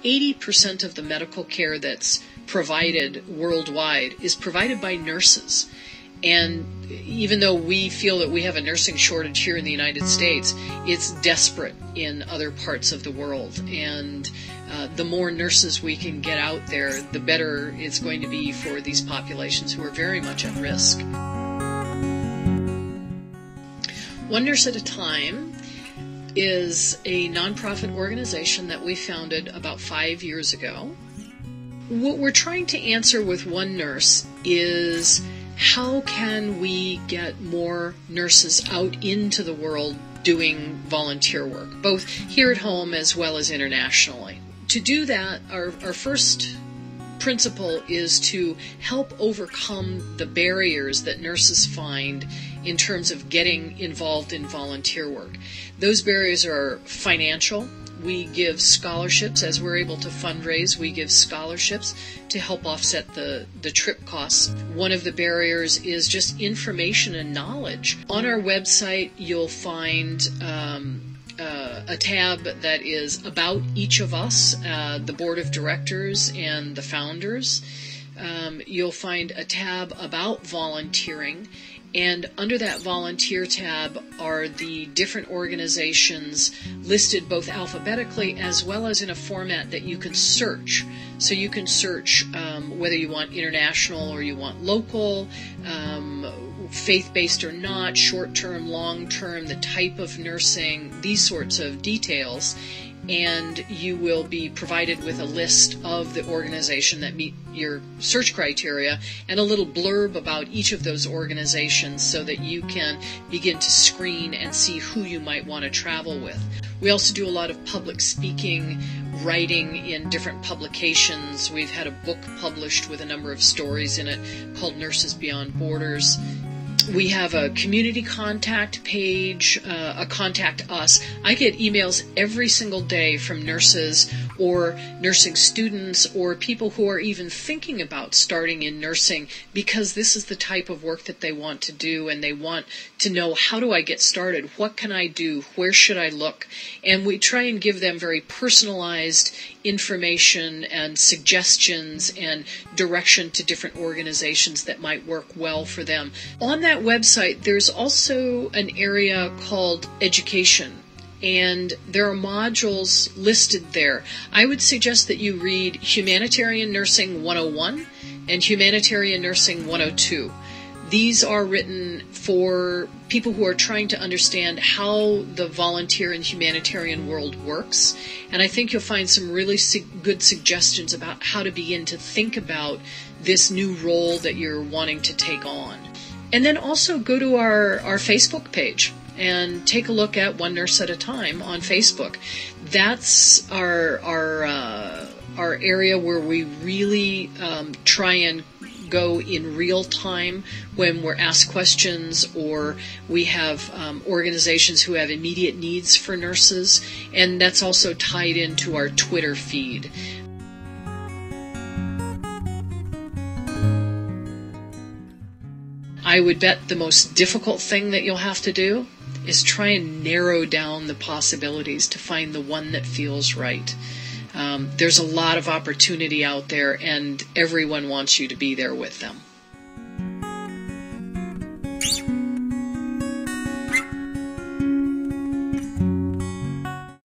80% of the medical care that's provided worldwide is provided by nurses. And even though we feel that we have a nursing shortage here in the United States, it's desperate in other parts of the world. And the more nurses we can get out there, the better it's going to be for these populations who are very much at risk. One Nurse at a Time is a nonprofit organization that we founded about 5 years ago. What we're trying to answer with One Nurse is, how can we get more nurses out into the world doing volunteer work, both here at home as well as internationally? To do that, our first principle is to help overcome the barriers that nurses find in terms of getting involved in volunteer work. Those barriers are financial. We give scholarships. As we're able to fundraise, we give scholarships to help offset the trip costs. One of the barriers is just information and knowledge. On our website, you'll find a tab that is about each of us, the board of directors and the founders. You'll find a tab about volunteering. And under that volunteer tab are the different organizations listed both alphabetically as well as in a format that you can search. So you can search whether you want international or you want local, faith-based or not, short-term, long-term, the type of nursing, these sorts of details. And you will be provided with a list of the organization that meet your search criteria and a little blurb about each of those organizations so that you can begin to screen and see who you might want to travel with. We also do a lot of public speaking, writing in different publications. We've had a book published with a number of stories in it called Nurses Beyond Borders. We have a community contact page, a contact us. I get emails every single day from nurses or nursing students or people who are even thinking about starting in nursing because this is the type of work that they want to do, and they want to know, how do I get started? What can I do? Where should I look? And we try and give them very personalized information and suggestions and direction to different organizations that might work well for them. On that website, there's also an area called education, and there are modules listed there. I would suggest that you read Humanitarian Nursing 101 and Humanitarian Nursing 102. These are written for people who are trying to understand how the volunteer and humanitarian world works. And I think you'll find some really good suggestions about how to begin to think about this new role that you're wanting to take on. And then also go to our Facebook page and take a look at One Nurse at a Time on Facebook. That's our area where we really try and go in real time when we're asked questions, or we have organizations who have immediate needs for nurses, and that's also tied into our Twitter feed. I would bet the most difficult thing that you'll have to do is try and narrow down the possibilities to find the one that feels right. There's a lot of opportunity out there, and everyone wants you to be there with them.